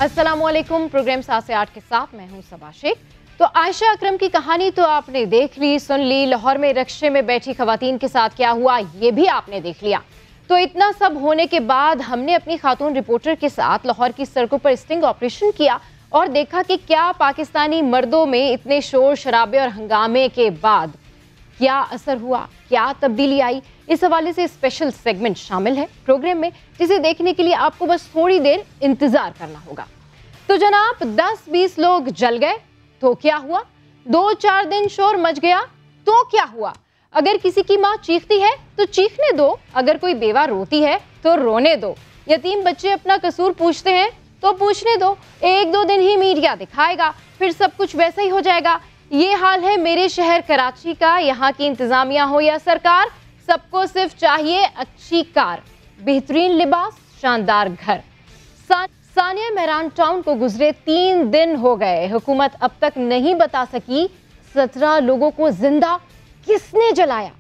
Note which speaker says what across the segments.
Speaker 1: अस्सलामुअलैकुम। प्रोग्राम 7 से 8 के साथ मैं हूं सबा शेख। तो आयशा अकरम की कहानी तो आपने देख ली, सुन ली। लाहौर में रिक्शे में बैठी खवातीन के साथ क्या हुआ ये भी आपने देख लिया। तो इतना सब होने के बाद हमने अपनी खातून रिपोर्टर के साथ लाहौर की सड़कों पर स्टिंग ऑपरेशन किया और देखा कि क्या पाकिस्तानी मर्दों में इतने शोर शराबे और हंगामे के बाद क्या असर हुआ, क्या तब्दीली आई। इस हवाले से स्पेशल सेगमेंट शामिल है प्रोग्राम में, जिसे देखने के लिए आपको बस थोड़ी देर इंतजार करना होगा। तो जनाब 10-20 लोग जल गए तो क्या हुआ, 2-4 दिन शोर मच गया तो क्या हुआ। अगर किसी की माँ चीखती है तो चीखने दो, अगर कोई बेवा रोती है तो रोने दो, यतीम बच्चे अपना कसूर पूछते हैं तो पूछने दो। 1-2 दिन ही मीडिया दिखाएगा, फिर सब कुछ वैसा ही हो जाएगा। ये हाल है मेरे शहर कराची का। यहाँ की इंतजामिया हो या सरकार, सबको सिर्फ चाहिए अच्छी कार, बेहतरीन लिबास, शानदार घर। सानिया मेहरान टाउन को गुजरे 3 दिन हो गए, हुकूमत अब तक नहीं बता सकी 17 लोगों को जिंदा किसने जलाया,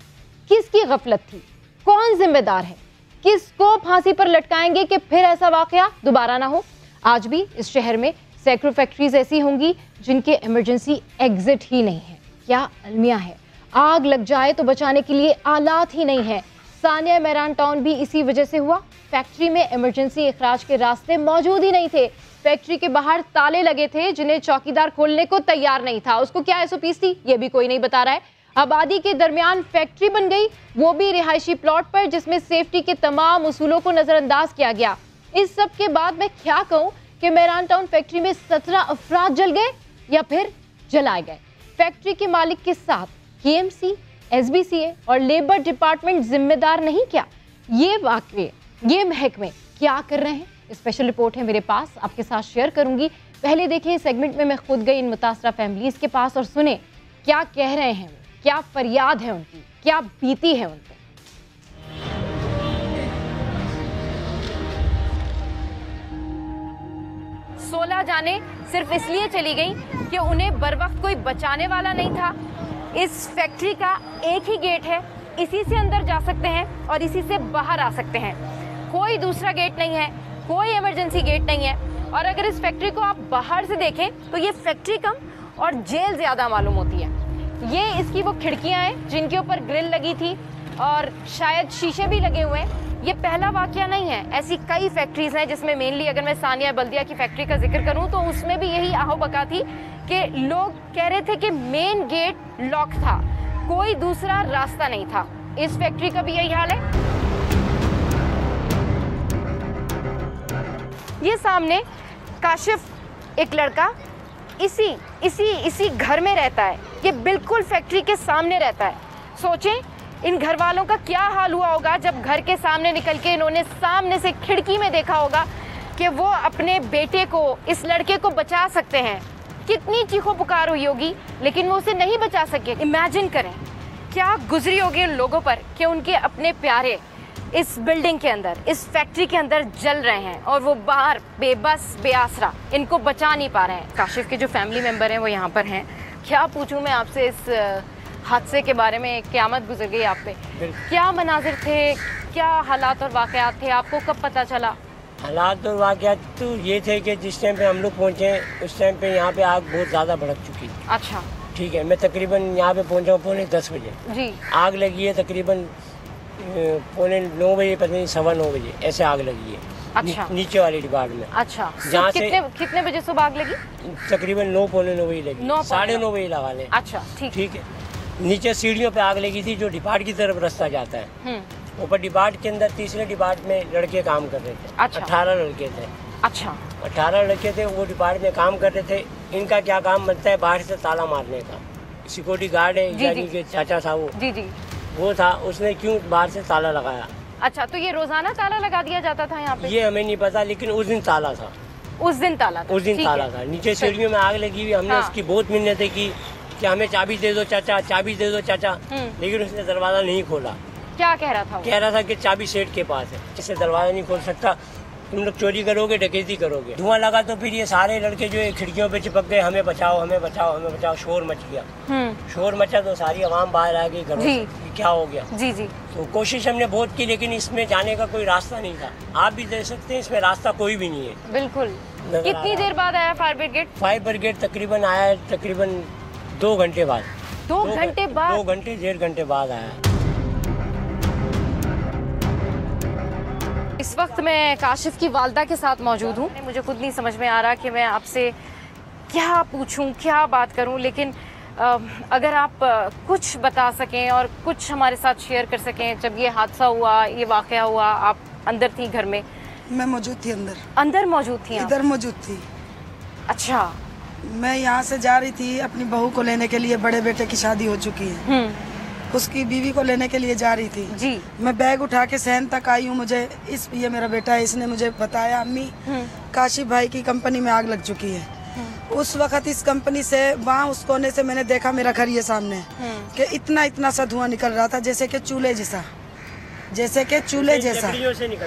Speaker 1: किसकी गफलत थी, कौन जिम्मेदार है, किसको फांसी पर लटकाएंगे कि फिर ऐसा वाकया दोबारा ना हो। आज भी इस शहर में सैकड़ों फैक्ट्रीज ऐसी होंगी जिनके इमरजेंसी एग्जिट ही नहीं है। क्या अलमिया है, आग लग जाए तो बचाने के लिए आलात ही नहीं है। सानिया मेहरान टाउन भी इसी वजह से हुआ। फैक्ट्री में इमरजेंसी इखराज के रास्ते मौजूद ही नहीं थे। फैक्ट्री के बाहर ताले लगे थे जिन्हें चौकीदार खोलने को तैयार नहीं था। उसको क्या SOPs थी ये भी कोई नहीं बता रहा है। आबादी के दरमियान फैक्ट्री बन गई, वो भी रिहायशी प्लॉट पर, जिसमें सेफ्टी के तमाम उसूलों को नजरअंदाज किया गया। इस सब के बाद मैं क्या कहूँ कि मेहरान टाउन फैक्ट्री में 17 अफराद जल गए या फिर जलाए गए। फैक्ट्री के मालिक के साथ KMC, SBCA और लेबर डिपार्टमेंट जिम्मेदार नहीं क्या? ये वाकये, ये महकमे क्या कर रहे हैं? स्पेशल रिपोर्ट है मेरे पास, आपके साथ शेयर करूंगी। पहले देखें इस सेगमेंट में मैं खुद गई इन मुतासरा फैमिलीज के पास और सुने क्या कह रहे हैं, क्या फरियाद है उनकी, क्या बीती है उन पर। 16 जाने सिर्फ इसलिए चली गई कि उन्हें बर वक्त कोई बचाने वाला नहीं था। इस फैक्ट्री का एक ही गेट है, इसी से अंदर जा सकते हैं और इसी से बाहर आ सकते हैं। कोई दूसरा गेट नहीं है, कोई इमरजेंसी गेट नहीं है। और अगर इस फैक्ट्री को आप बाहर से देखें तो ये फैक्ट्री कम और जेल ज़्यादा मालूम होती है। ये इसकी वो खिड़कियाँ हैं जिनके ऊपर ग्रिल लगी थी और शायद शीशे भी लगे हुए हैं। ये पहला वाकया नहीं है, ऐसी कई फैक्ट्रीज हैं जिसमें मेनली अगर मैं सानिया बल्दिया की फैक्ट्री का जिक्र करूं तो उसमें भी यही आहो बका थी कि लोग कह रहे थे कि मेन गेट लॉक था, कोई दूसरा रास्ता नहीं था। इस फैक्ट्री का भी यही हाल है। ये सामने काशिफ एक लड़का इसी घर में रहता है, ये बिल्कुल फैक्ट्री के सामने रहता है। सोचें इन घर वालों का क्या हाल हुआ होगा जब घर के सामने निकल के इन्होंने सामने से खिड़की में देखा होगा कि वो अपने बेटे को, इस लड़के को बचा सकते हैं। कितनी चीखों पुकार हुई होगी, लेकिन वो उसे नहीं बचा सके। इमेजिन करें क्या गुजरी होगी उन लोगों पर कि उनके अपने प्यारे इस बिल्डिंग के अंदर, इस फैक्ट्री के अंदर जल रहे हैं और वो बाहर बेबस बेआसरा इनको बचा नहीं पा रहे हैं। काशिफ के जो फैमिली मेम्बर हैं वो यहाँ पर हैं। क्या पूछूं मैं आपसे इस हादसे के बारे में, क़यामत गुजर गई आप पे। क्या मनाजिर थे, क्या हालात और वाक़यात थे, आपको कब पता चला?
Speaker 2: हालात और वाक़यात तो ये थे कि जिस टाइम पे हम लोग पहुँचे उस टाइम पे यहाँ पे आग बहुत ज़्यादा भड़क चुकी थी। अच्छा, ठीक है। मैं तकरीबन यहाँ पे पहुँचा हूँ 9:45 बजे जी। आग लगी है तकरीबन 9:45 बजे, पता नहीं 9:15 बजे ऐसे आग लगी है। अच्छा, नीचे वाली डिपार्ट में। अच्छा, जहाँ से कितने बजे सुबह आग लगी? तकरीबन 9-9:45 बजे लगी, 9:30 बजे लगा लें। अच्छा, ठीक है। नीचे सीढ़ियों पे आग लगी थी जो डिपार्ट की तरफ रास्ता जाता है। ऊपर डिपार्ट के अंदर तीसरे डिपार्ट में लड़के काम कर रहे थे। अच्छा, 18 लड़के थे। अच्छा, 18 लड़के थे, वो डिपार्ट में काम कर रहे थे। इनका क्या काम बनता है, बाहर से ताला मारने का। सिक्योरिटी गार्ड है यानी कि चाचा था वो था, उसने क्यों बाहर से ताला लगाया। अच्छा, तो ये रोजाना ताला लगा दिया जाता था यहाँ पे? ये हमें नहीं पता, लेकिन उस दिन ताला था। उस दिन ताला था। नीचे सीढ़ियों में आग लगी हुई। हमने उसकी बहुत मिन्नतें की कि हमें चाबी दे दो चाचा, चाबी दे दो चाचा, लेकिन उसने दरवाजा नहीं खोला। क्या कह रहा था? कह रहा था कि चाबी सेठ के पास है, इससे दरवाजा नहीं खोल सकता, तुम लोग चोरी करोगे, डकैती करोगे। धुआं लगा तो फिर ये सारे लड़के जो है खिड़कियों पे चिपक गए, हमें बचाओ हमें बचाओ हमें बचाओ। शोर मच गया। शोर मचा तो सारी आवाम बाहर आ गई घरों से, क्या हो गया। जी जी। तो कोशिश हमने बहुत की, लेकिन इसमें जाने का कोई रास्ता नहीं था। आप भी देख सकते हैं इसमें रास्ता कोई भी नहीं है। बिल्कुल।
Speaker 1: कितनी देर बाद आया फायर ब्रिगेड?
Speaker 2: फायर ब्रिगेड तकरीबन आया तकरीबन 2 घंटे बाद।
Speaker 1: 2 घंटे बाद?
Speaker 2: 2 घंटे 1.5 घंटे बाद आया।
Speaker 1: इस वक्त मैं काशिफ की वालदा के साथ मौजूद हूँ। मुझे खुद नहीं समझ में आ रहा कि मैं आपसे क्या पूछूं, क्या बात करूं, लेकिन अगर आप कुछ बता सकें और कुछ हमारे साथ शेयर कर सकें। जब ये हादसा हुआ, ये वाक़या हुआ, आप अंदर थी घर में?
Speaker 3: मैं मौजूद थी अंदर।
Speaker 1: अंदर मौजूद थी?
Speaker 3: इधर मौजूद थी।
Speaker 1: अच्छा।
Speaker 3: मैं यहाँ से जा रही थी अपनी बहू को लेने के लिए, बड़े बेटे की शादी हो चुकी है, उसकी बीवी को लेने के लिए जा रही थी जी। मैं बैग उठा के सहन तक आई हूँ। मुझे ये मेरा बेटा है, इसने मुझे बताया अम्मी काशिफ भाई की कंपनी में आग लग चुकी है। उस वक्त इस कंपनी से वहाँ उस कोने से मैंने देखा मेरा घर ये सामने कि इतना सा धुआं निकल रहा था जैसे कि चूल्हे जैसा,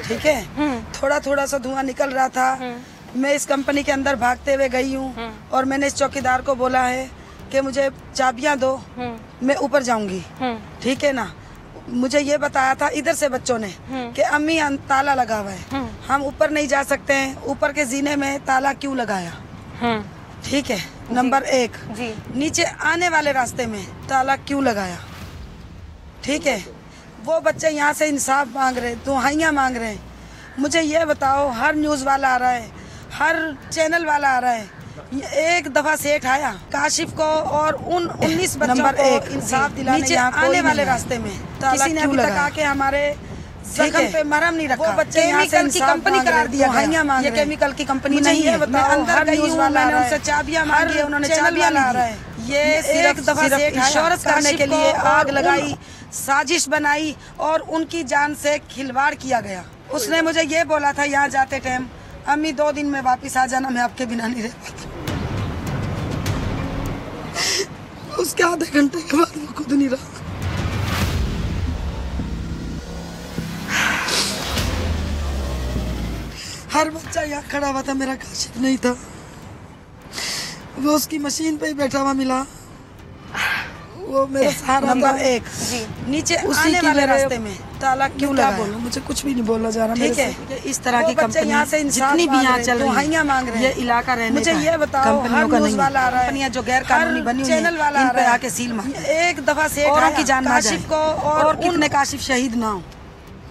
Speaker 3: ठीक है। थोड़ा सा धुआं निकल रहा था। मैं इस कंपनी के अंदर भागते हुए गई हूँ और मैंने इस चौकीदार को बोला है कि मुझे चाबियां दो, मैं ऊपर जाऊंगी, ठीक है ना। मुझे ये बताया था इधर से बच्चों ने कि अम्मी ताला लगा हुआ है, हम ऊपर नहीं जा सकते हैं, ऊपर के जीने में ताला क्यों लगाया, ठीक है। नंबर 1 नीचे आने वाले रास्ते में ताला क्यों लगाया, ठीक है। वो बच्चे यहाँ से इंसाफ मांग रहे, दुहाइयाँ मांग रहे हैं। मुझे ये बताओ, हर न्यूज़ वाला आ रहा है, हर चैनल वाला आ रहा है, एक दफा सेठ आया काशिफ को और उन 19 बच्चों को इंसाफ दिलाने नीचे आने वाले रास्ते में किसी ने अभी तक आके हमारे जख्म पे मरहम नहीं रखा। वो बच्चे केमिकल की कंपनी करार दिया, ये केमिकल की कंपनी नहीं है। मैं अंदर गई हूँ, मैंने उनसे चाबियां मांगी, उन्होंने चाबियां ला रहा है। ये एक दफा सेठ इंश्योरेंस करने के लिए आग लगाई, साजिश बनाई और उनकी जान से खिलवाड़ किया गया। उसने मुझे ये बोला था यहाँ जाते टाइम, अम्मी 2 दिन में वापिस आ जाना, मैं आपके बिना नहीं रह पाती। उसके आधे घंटे के बाद वो खुद नहीं रहा। हर बच्चा यहाँ खड़ा हुआ था, मेरा काशिफ नहीं था। वो उसकी मशीन पे ही बैठा हुआ मिला। वो मेरा सहारा। नंबर 1 नीचे आने वाले रास्ते में ताला क्यों लगा? बोलूं, मुझे कुछ भी नहीं बोला जा रहा, ठीक है। इस तरह की कंपनी यहाँ से जितनी भी यहाँ चल रही है मांग रहे हैं, ये इलाका रहने मुझे ये बताओ, कंपनियों का नहीं, कंपनियां जो गैर कानूनी बनी हुई चैनल वाला इन पे आके सील मार। एक दफा से की जान काशिफ को और कितने काशिफ शहीद ना हो।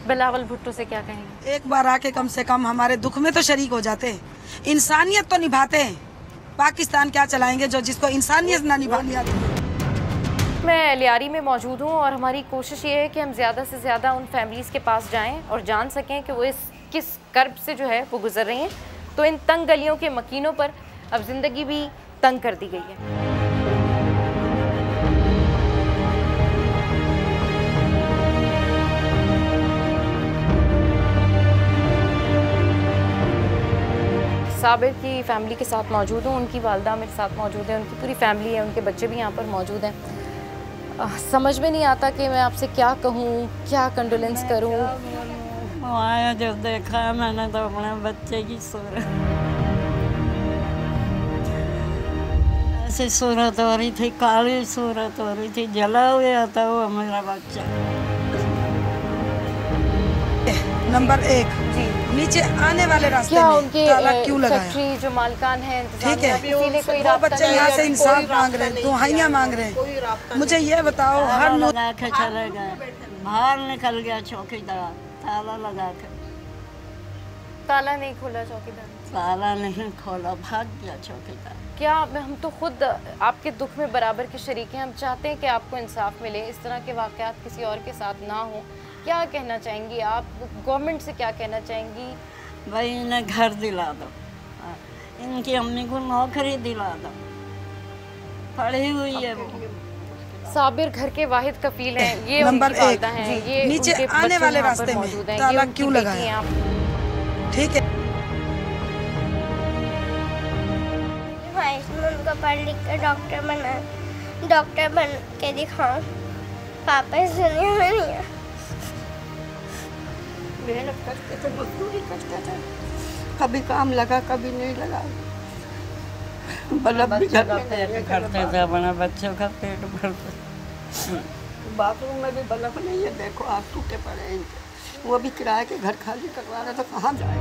Speaker 1: बिलावल भुट्टो से क्या कहेंगे?
Speaker 3: एक बार आके कम से कम हमारे दुख में तो शरीक हो जाते, इंसानियत तो निभाते हैं। पाकिस्तान क्या चलाएंगे जो जिसको इंसानियत ना निभानी आती।
Speaker 1: मैं लियारी में मौजूद हूँ और हमारी कोशिश ये है कि हम ज़्यादा से ज़्यादा उन फैमिलीज़ के पास जाएं और जान सकें कि वो इस किस कर्ब से जो है वो गुजर रही हैं। तो इन तंग गलियों के मकीनों पर अब ज़िंदगी भी तंग कर दी गई है। साबिर की फैमिली के साथ मौजूद हूँ, उनकी वालदा मेरे साथ मौजूद है, उनकी पूरी फैमिली है, उनके बच्चे भी यहाँ पर मौजूद हैं। समझ में नहीं आता कि मैं आपसे क्या कहूँ, क्या कंडोलेंस करूँ।
Speaker 4: आया जब देखा मैंने तो अपने बच्चे की सूरत, ऐसी सूरत हो रही थी, काली सूरत हो रही थी, जला हुआ था वो मेरा बच्चा।
Speaker 3: नंबर 1 नीचे आने वाले रास्ते
Speaker 1: क्या
Speaker 3: में
Speaker 1: उनके
Speaker 3: ताला क्यों लगाया?
Speaker 1: फैक्ट्री जो मालकान हैं,
Speaker 3: ठीक है, वो बच्चे यहाँ से इंसाफ मांग रहे हैं, दुहाइयाँ मांग रहे हैं। मुझे ये बताओ, हर
Speaker 4: लगा के चले गए, बाहर निकल गया चौकीदार, ताला लगा के।
Speaker 1: ताला नहीं खोला चौकीदार?
Speaker 4: ताला नहीं खोला, भाग गया चौकीदार।
Speaker 1: क्या हम तो खुद आपके दुख में बराबर के शरीक हैं, हम चाहते हैं कि आपको इंसाफ मिले, इस तरह के वाक़यात किसी और के साथ ना हो। क्या कहना चाहेंगी आप, गवर्नमेंट से क्या कहना चाहेंगी?
Speaker 4: भाई इन्हें घर दिला दो, इनकी अम्मी को नौकरी दिला दो, पढ़ी हुई है वो।
Speaker 1: साबिर घर के वाहिद कफील हैं, ये
Speaker 3: नंबर 1
Speaker 1: हैं, ये
Speaker 3: नीचे आने वाले रास्ते में ताला क्यों लगाया? ठीक है,
Speaker 5: उनको पढ़ लिख कर डॉक्टर बन के दिखाऊं। पापा इस दुनिया में नहीं है।
Speaker 4: मेहनत करते थे, मजदूरी करते थे, कभी काम लगा कभी नहीं लगा। बल्ब भी घर पे करते थे, अपने बच्चों का पेट भरते। बाथरूम में भी बल्ब नहीं है, देखो आग टूटे पड़े हैं इनके। वो भी किराए के घर खाली करवा रहे तो कहाँ जाए।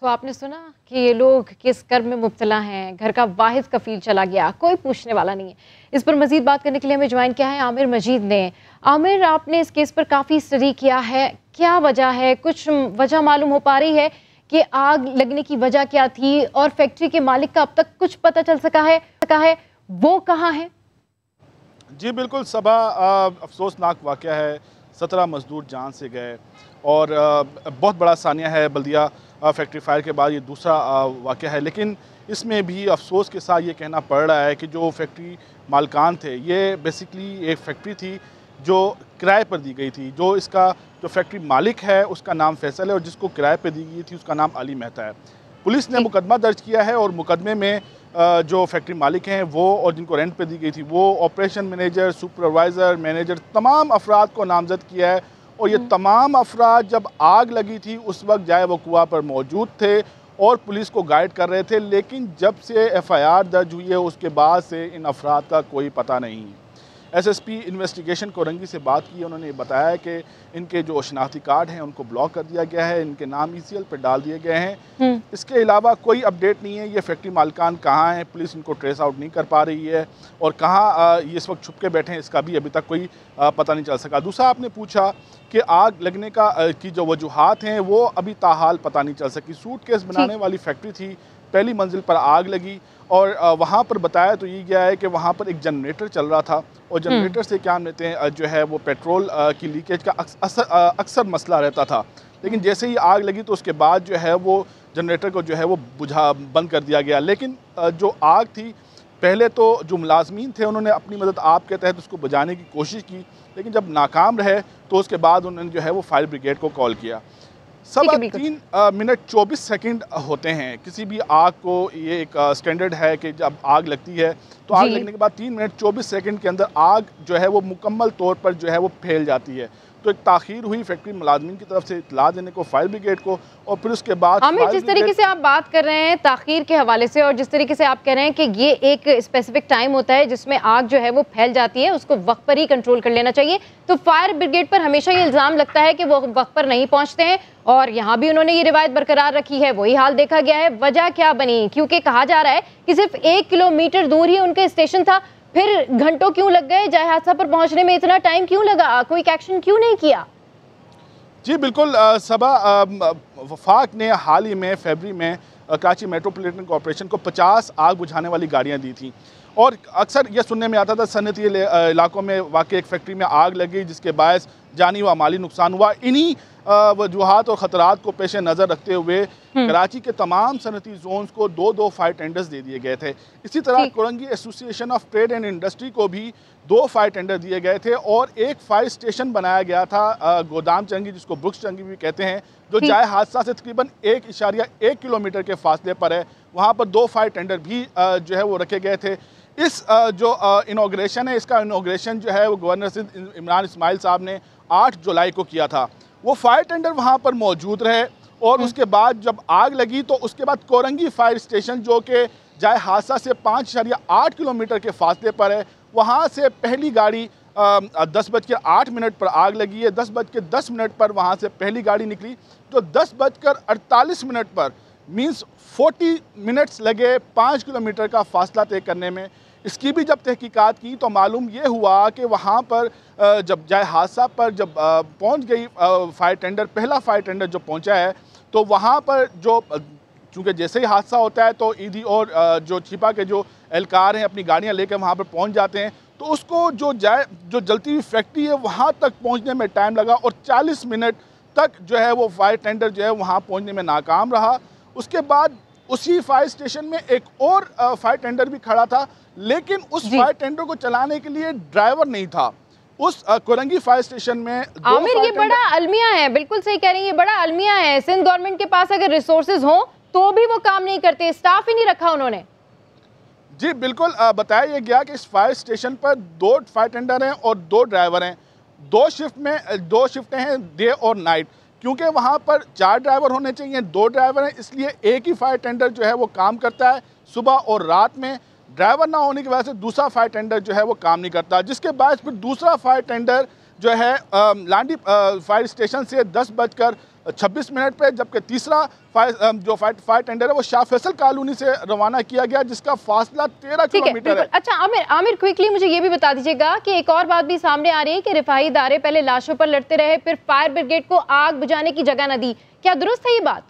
Speaker 1: तो आपने सुना कि ये लोग किस कर्म में मुब्तला हैं, घर का वाहिद कफील चला गया, कोई पूछने वाला नहीं है। इस पर मजीद बात करने के लिए हमें ज्वाइन किया है आमिर मजीद ने। आमिर, आपने इस केस पर काफ़ी स्टडी किया है, क्या वजह है, कुछ वजह मालूम हो पा रही है कि आग लगने की वजह क्या थी, और फैक्ट्री के मालिक का अब तक कुछ पता चल सका है वो कहाँ है?
Speaker 6: जी बिल्कुल सबा, अफसोसनाक वाक़या है। 17 मजदूर जान से गए और बहुत बड़ा सानिया है। बल्दिया फैक्ट्री फायर के बाद ये दूसरा वाक़या है, लेकिन इसमें भी अफसोस के साथ ये कहना पड़ रहा है कि जो फैक्ट्री मालकान थे, ये बेसिकली एक फैक्ट्री थी जो किराए पर दी गई थी। जो इसका जो फैक्ट्री मालिक है उसका नाम फैसल है और जिसको किराए पर दी गई थी उसका नाम अली मेहता है। पुलिस ने मुकदमा दर्ज किया है और मुकदमे में जो फैक्ट्री मालिक हैं वो और जिनको रेंट पे दी गई थी वो, ऑपरेशन मैनेजर, सुपरवाइज़र, मैनेजर, तमाम अफराद को नामजद किया है। और ये तमाम अफराद जब आग लगी थी उस वक्त जाए वकुआ पर मौजूद थे और पुलिस को गाइड कर रहे थे, लेकिन जब से FIR दर्ज हुई है उसके बाद से इन अफराद का कोई पता नहीं है। SSP इन्वेस्टिगेशन कोरंगी से बात की, उन्होंने बताया कि इनके जो शनाख्ती कार्ड हैं उनको ब्लॉक कर दिया गया है, इनके नाम ECL पर डाल दिए गए हैं। इसके अलावा कोई अपडेट नहीं है। ये फैक्ट्री मालिकान कहाँ हैं, पुलिस इनको ट्रेस आउट नहीं कर पा रही है, और कहाँ ये इस वक्त छुप के बैठे हैं इसका भी अभी तक कोई पता नहीं चल सका। दूसरा, आपने पूछा कि आग लगने की जो वजूहात हैं वो अभी ताहाल पता नहीं चल सकी। सूटकेस बनाने वाली फैक्ट्री थी, पहली मंजिल पर आग लगी और वहाँ पर बताया तो ये गया है कि वहाँ पर एक जनरेटर चल रहा था और जनरेटर से क्या कहते हैं जो है वो पेट्रोल की लीकेज का अक्सर मसला रहता था। लेकिन जैसे ही आग लगी तो उसके बाद जो है वो जनरेटर को जो है वो बंद कर दिया गया। लेकिन जो आग थी, पहले तो जो मुलाजमीन थे उन्होंने अपनी मदद आप के तहत उसको बुझाने की कोशिश की, लेकिन जब नाकाम रहे तो उसके बाद उन्होंने जो है वो फायर ब्रिगेड को कॉल किया। सब 3 मिनट 24 सेकंड होते हैं किसी भी आग को। ये एक स्टैंडर्ड है कि जब आग लगती है तो आग लगने के बाद 3 मिनट 24 सेकंड के अंदर आग जो है वो मुकम्मल तौर पर जो है वो फैल जाती है। तो एक ताख़ीर हुई फैक्ट्री मुलाजमीन की तरफ से इत्तला देने को फायर ब्रिगेड को, और फिर उसके बाद
Speaker 1: आमिर, जिस तरीके से आप बात कर रहे हैं ताख़ीर के हवाले से और जिस तरीके से आप कह रहे हैं कि ये एक स्पेसिफिक टाइम होता है जिसमें आग जो है वो फैल जाती है, उसको वक्त पर ही कंट्रोल कर लेना चाहिए, तो फायर ब्रिगेड पर हमेशा ये इल्ज़ाम लगता है कि वो वक्त पर नहीं पहुँचते हैं, और यहाँ भी उन्होंने ये रिवायत बरकरार रखी है, वही हाल देखा गया है। वजह क्या बनी? क्योंकि कहा जा रहा है कि सिर्फ 1 किलोमीटर दूर ही उनका स्टेशन था, फिर घंटों क्यों लग गए? जाए हादसा पर पहुंचने में इतना टाइम क्यों लगा? कोई एक्शन क्यों नहीं किया?
Speaker 6: जी बिल्कुल सबा, वफाक ने हाल ही में फरवरी में कराची मेट्रोपॉलिटन कॉर्पोरेशन को 50 आग बुझाने वाली गाड़ियां दी थी, और अक्सर यह सुनने में आता था सनती इलाकों में वाकई एक फैक्ट्री में आग लगी जिसके बायस जानी व माली नुकसान हुआ। इन्हीं वजूहात और ख़तरात को पेश नज़र रखते हुए कराची के तमाम सनती जोन्स को 2-2 फायर टेंडर्स दे दिए गए थे। इसी तरह Korangi association of trade and industry को भी 2 फायर टेंडर दिए गए थे और एक फायर स्टेशन बनाया गया था गोदाम चंगी, जिसको ब्रुक्स चंगी भी कहते हैं, जो जाए हादसा से तकरीबन 1.1 किलोमीटर के फासले पर है। वहाँ पर 2 फायर टेंडर भी जो है वो रखे गए थे। इस जो इनॉग्रेशन है, इसका इनॉग्रेशन जो है वो गवर्नर सिंध इमरान इस्माइल साहब ने 8 जुलाई को किया था। वो फायर टेंडर वहाँ पर मौजूद रहे और उसके बाद जब आग लगी तो उसके बाद कोरंगी फायर स्टेशन, जो कि जाए हादसा से 5.8 किलोमीटर के फासले पर है, वहाँ से पहली गाड़ी 10:08 पर आग लगी है। 10:10 पर वहाँ से पहली गाड़ी निकली, जो 10:48 पर मीन्स 40 मिनट्स लगे 5 किलोमीटर का फासला तय करने में। इसकी भी जब तहकीकात की तो मालूम ये हुआ कि वहाँ पर जब जाए हादसा पर जब पहुँच गई फायर टेंडर, पहला फायर टेंडर जो पहुँचा है, तो वहाँ पर जो चूँकि जैसे ही हादसा होता है तो ईदी और जो छिपा के जो एहलकार हैं अपनी गाड़ियाँ लेकर वहाँ पर पहुँच जाते हैं, तो उसको जो जलती हुई फैक्ट्री है वहाँ तक पहुँचने में टाइम लगा और 40 मिनट तक जो है वो फायर टेंडर जो है वहाँ पहुँचने में नाकाम रहा। उसके बाद उसी फायर स्टेशन में एक और फायर टेंडर भी खड़ा था, लेकिन उस फायर टेंडर को चलाने के लिए ड्राइवर नहीं था। उस कोरंगी फायर स्टेशन में
Speaker 1: आमिर, ये बड़ा अलमिया है, बिल्कुल सही कह रही है, ये बड़ा अलमिया है। सिंध गवर्नमेंट के पास अगर रिसोर्सेज हों तो भी वो काम नहीं करते, स्टाफ ही नहीं रखा उन्होंने।
Speaker 6: जी बिल्कुल, बताया यह गया कि इस फायर स्टेशन पर 2 फायर टेंडर हैं और 2 ड्राइवर हैं। 2 शिफ्टें हैं, डे और नाइट, क्योंकि वहाँ पर 4 ड्राइवर होने चाहिए, 2 ड्राइवर हैं, इसलिए एक ही फायर टेंडर जो है वो काम करता है सुबह और रात में। ड्राइवर ना होने की वजह से दूसरा फायर टेंडर जो है वो काम नहीं करता, जिसके बाद फिर दूसरा फायर टेंडर जो है लांडी फायर स्टेशन से 10:10 26 मिनट पे, जबकि तीसरा फायर टेंडर है वो शाह फैसल कॉलोनी से रवाना किया गया, जिसका फासला 13 किलोमीटर है।
Speaker 1: अच्छा आमिर क्विकली मुझे ये भी बता दीजिएगा कि एक और बात भी सामने आ रही है कि रिफाई इदारे पहले लाशों पर लड़ते रहे, फिर फायर ब्रिगेड को आग बुझाने की जगह न दी, क्या दुरुस्त है ये बात?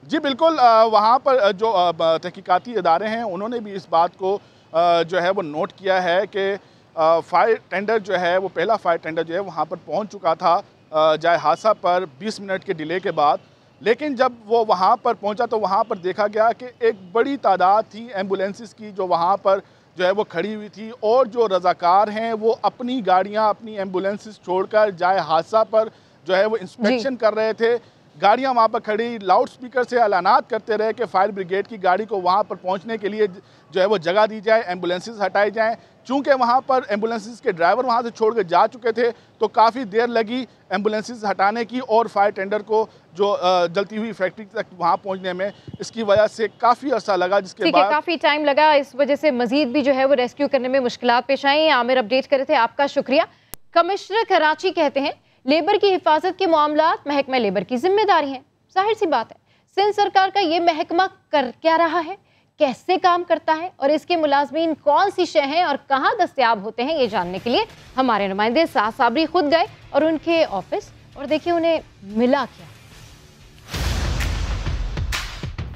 Speaker 6: जी बिल्कुल, वहाँ पर जो तहकीकाती इदारे हैं उन्होंने भी इस बात को जो है वो नोट किया है कि फायर टेंडर जो है वो पहला फायर टेंडर जो है वहाँ पर पहुँच चुका था जाए हादसा पर 20 मिनट के डिले के बाद। लेकिन जब वो वहाँ पर पहुँचा तो वहाँ पर देखा गया कि एक बड़ी तादाद थी एम्बुलेंसेस की जो वहाँ पर जो है वो खड़ी हुई थी, और जो रज़ाकार हैं वो अपनी गाड़ियाँ, अपनी एम्बुलेंसेस छोड़कर जाए हादसा पर जो है वो इंस्पेक्शन कर रहे थे। गाड़ियाँ वहाँ पर खड़ी लाउड स्पीकर से ऐलानात करते रहे कि फायर ब्रिगेड की गाड़ी को वहाँ पर पहुँचने के लिए जो है वो जगह दी जाए, एम्बुलेंसेस हटाई जाएँ। चूँकि वहाँ पर एम्बुलेंसेस के ड्राइवर वहाँ से छोड़ कर जा चुके थे तो काफ़ी देर लगी एम्बुलेंसेस हटाने की और फायर टेंडर को जो जलती हुई फैक्ट्री तक वहाँ पहुँचने में। इसकी वजह से काफ़ी अरसा लगा, जिसके बाद
Speaker 1: काफ़ी टाइम लगा, इस वजह से मजीद भी जो है वो रेस्क्यू करने में मुश्किलात पेश आई। आमिर अपडेट करे थे, आपका शुक्रिया। कमिश्नर कराची कहते हैं लेबर की हिफाजत के मामलात महकमा लेबर की जिम्मेदारी है। जाहिर सी बात है, सिंध सरकार का ये महकमा कर क्या रहा है, कैसे काम करता है और इसके मुलाजमीन कौन सी शय हैं और कहाँ दस्तयाब होते हैं, ये जानने के लिए हमारे नुमाइंदे साथ साबरी खुद गए और उनके ऑफिस, और देखिए उन्हें मिला क्या।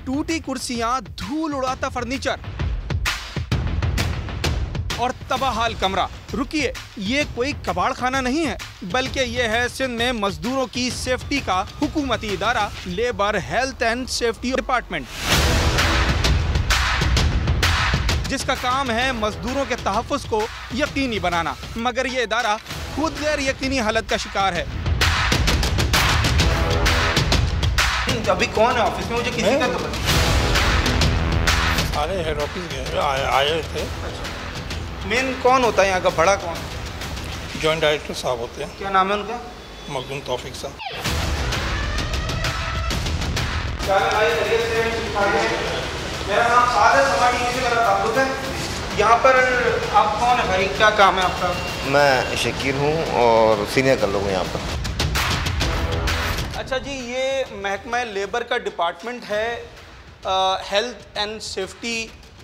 Speaker 7: टूटी कुर्सियां, धूल उड़ाता फर्नीचर और तबाहाल कमरा। रुकिए, ये कोई कबाड़ खाना नहीं है, बल्कि ये है सिंध में मजदूरों की सेफ्टी का हुकूमती इदारा, labour health and safety department, जिसका काम है मजदूरों के तहफ्फुज को यकीनी बनाना। मगर ये इदारा खुद गैर यकीनी हालत का शिकार है।
Speaker 8: अभी कौन है ऑफिस में, मुझे किसी का खबर
Speaker 9: नहीं। हेड ऑफिस गए आए थे।
Speaker 8: मेन कौन होता है यहाँ का, बड़ा कौन?
Speaker 9: जॉइंट डायरेक्टर साहब होते हैं।
Speaker 8: क्या नाम है उनका?
Speaker 9: मखदूम तौफीक साहब।
Speaker 8: मेरा नाम साद है, समाज टीवी से मेरा ताल्लुक है। यहाँ पर आप कौन है भाई, क्या काम है आपका?
Speaker 10: मैं शकीर हूँ और सीनियर कर लोग यहाँ पर।
Speaker 8: अच्छा जी, ये महकमा लेबर का डिपार्टमेंट है, health and safety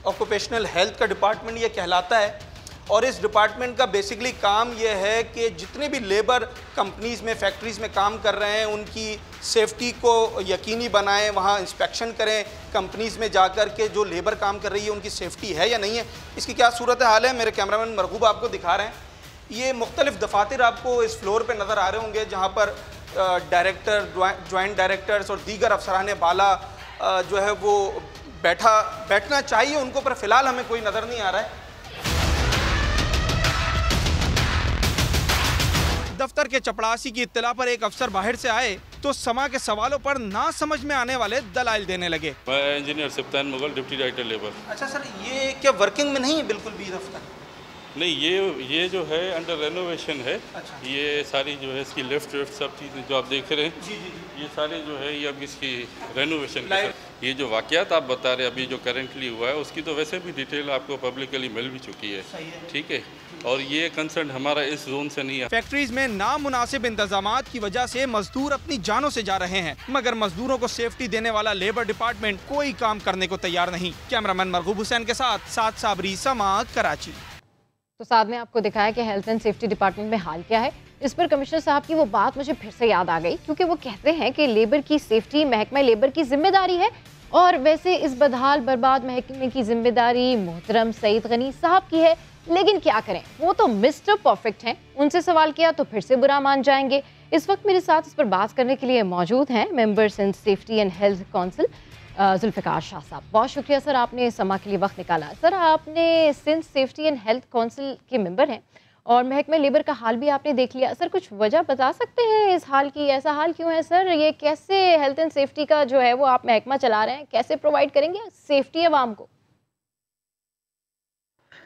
Speaker 8: occupational health का डिपार्टमेंट ये कहलाता है। और इस डिपार्टमेंट का बेसिकली काम ये है कि जितने भी लेबर कंपनीज़ में, फैक्ट्रीज़ में काम कर रहे हैं उनकी सेफ्टी को यकीनी बनाएं, वहाँ इंस्पेक्शन करें कंपनीज़ में जाकर के जो लेबर काम कर रही है उनकी सेफ्टी है या नहीं है, इसकी क्या सूरत हाल है। मेरे कैमरामैन मरगूब आपको दिखा रहे हैं। ये मुख्तलिफ दफातर आपको इस फ्लोर पर नज़र आ रहे होंगे जहाँ पर डायरेक्टर, जॉइंट डायरेक्टर्स और दीगर अफसरान बाला जो है वो बैठना चाहिए उनको, पर फिलहाल हमें कोई नज़र नहीं आ रहा है।
Speaker 7: दफ्तर के चपड़ासी की इत्तला पर एक अफसर बाहर से आए तो समा के सवालों पर ना समझ में आने वाले दलाइल देने लगे।
Speaker 11: मैं engineer Siftan Mughal, deputy director labour.
Speaker 8: अच्छा सर, ये क्या वर्किंग में नहीं है बिल्कुल भी दफ्तर?
Speaker 11: नहीं, ये जो है अंडर रेनोवेशन है। अच्छा। ये सारी जो है इसकी लिफ्ट सब चीज़ें जो आप देख रहे हैं, जी, ये सारे जो है ये अब इसकी रेनोवेशन। ये जो वाक़यात आप बता रहे हैं अभी जो करेंटली हुआ है उसकी तो वैसे भी डिटेल आपको पब्लिकली मिल भी चुकी है, ठीक है। और ये कंसर्न हमारा इस जोन से नहीं है।
Speaker 7: फैक्ट्रीज में नामुनासिब इंतजामात की वजह से मजदूर अपनी जानों से जा रहे हैं, मगर मजदूरों को सेफ्टी देने वाला लेबर डिपार्टमेंट कोई काम करने को तैयार नहीं। कैमरामैन मरगूब हुसैन के साथ साद साबरी, समा, कराची।
Speaker 1: तो साथ में आपको दिखाया कि हेल्थ एंड सेफ्टी डिपार्टमेंट में हाल क्या है। इस पर कमिश्नर साहब की वो बात मुझे फिर से याद आ गई, क्योंकि वो कहते हैं कि लेबर की सेफ्टी महकमा लेबर की जिम्मेदारी है, और वैसे इस बदहाल बर्बाद महकमे की जिम्मेदारी मोहतरम सईद गनी साहब की है। लेकिन क्या करें, वो तो मिस्टर परफेक्ट हैं, उनसे सवाल किया तो फिर से बुरा मान जाएंगे। इस वक्त मेरे साथ इस पर बात करने के लिए मौजूद हैं member Sindh safety and health council Zulfiqar Shah sahab. बहुत शुक्रिया सर, आपने समा के लिए वक्त निकाला। सर, आपने Sindh safety and health council के मेंबर हैं और महकमे लेबर का हाल भी आपने देख लिया। सर, कुछ वजह बता सकते हैं इस हाल की, ऐसा हाल क्यों है सर? ये कैसे हेल्थ एंड सेफ्टी का जो है वो आप महकमा चला रहे हैं, कैसे प्रोवाइड करेंगे सेफ्टी आवाम को?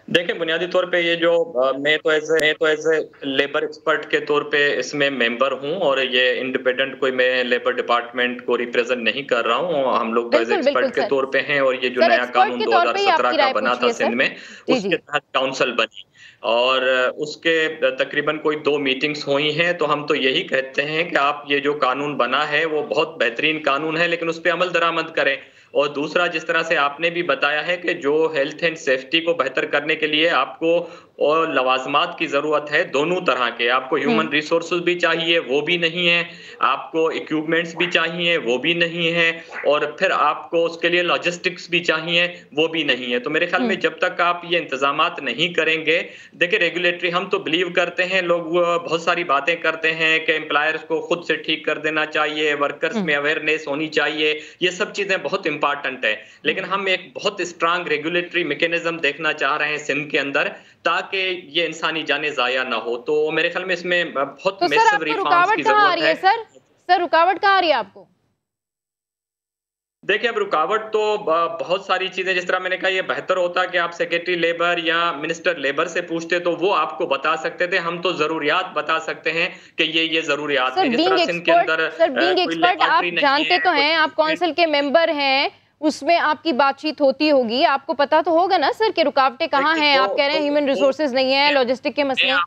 Speaker 12: देखिए, बुनियादी तौर पे ये जो मैं तो एज ए लेबर एक्सपर्ट के तौर पे इसमें मेंबर हूं और ये इंडिपेंडेंट कोई मैं लेबर डिपार्टमेंट को रिप्रेजेंट नहीं कर रहा हूं। हम लोग तो एज एक्सपर्ट के तौर पे हैं और ये जो नया कानून 2017 का बना था सिंध में, उसके तहत काउंसिल बनी और उसके तकरीबन कोई 2 मीटिंग्स हुई हैं। तो हम तो यही कहते हैं कि आप ये जो कानून बना है वो बहुत बेहतरीन कानून है, लेकिन उस पर अमल दरामद करें। और दूसरा, जिस तरह से आपने भी बताया है कि जो हेल्थ एंड सेफ्टी को बेहतर करने के लिए आपको और लवाजमात की ज़रूरत है, दोनों तरह के, आपको ह्यूमन रिसोर्सेज भी चाहिए, वो भी नहीं है, आपको इक्विपमेंट्स भी चाहिए, वो भी नहीं है, और फिर आपको उसके लिए लॉजिस्टिक्स भी चाहिए, वो भी नहीं है। तो मेरे ख्याल में जब तक आप ये इंतजामात नहीं करेंगे, देखिए रेगुलेटरी हम तो बिलीव करते हैं, लोग बहुत सारी बातें करते हैं कि एम्प्लॉयर्स को खुद से ठीक कर देना चाहिए, वर्कर्स में अवेयरनेस होनी चाहिए, ये सब चीज़ें बहुत इंपॉर्टेंट है, लेकिन हम एक बहुत स्ट्रांग रेगुलेटरी मैकेनिज्म देखना चाह रहे हैं सिंध के अंदर, ताकि ये इंसानी जाने जाया ना हो। तो मेरे ख्याल में इसमें बहुत मैसिव रिफॉर्म्स की जरूरत है।
Speaker 1: सर रुकावट कहाँ आ रही है आपको?
Speaker 12: देखिए, अब रुकावट तो बहुत सारी चीजें, जिस तरह मैंने कहा, ये बेहतर होता कि आप सेक्रेटरी लेबर या मिनिस्टर लेबर से पूछते तो वो आपको बता सकते थे। हम तो जरूरियात बता सकते हैं कि ये जरूरियात है। जिस तरह सिंध के अंदर
Speaker 1: आप जानते तो हैं, आप काउंसिल के मेंबर हैं, उसमें आपकी बातचीट होती होगी, आपको पता तो होगा ना सर कि रुकावटें कहाँ हैं। आप कह रहे हैं ह्यूमन रिसोर्सेज नहीं है, लॉजिस्टिक के मसले।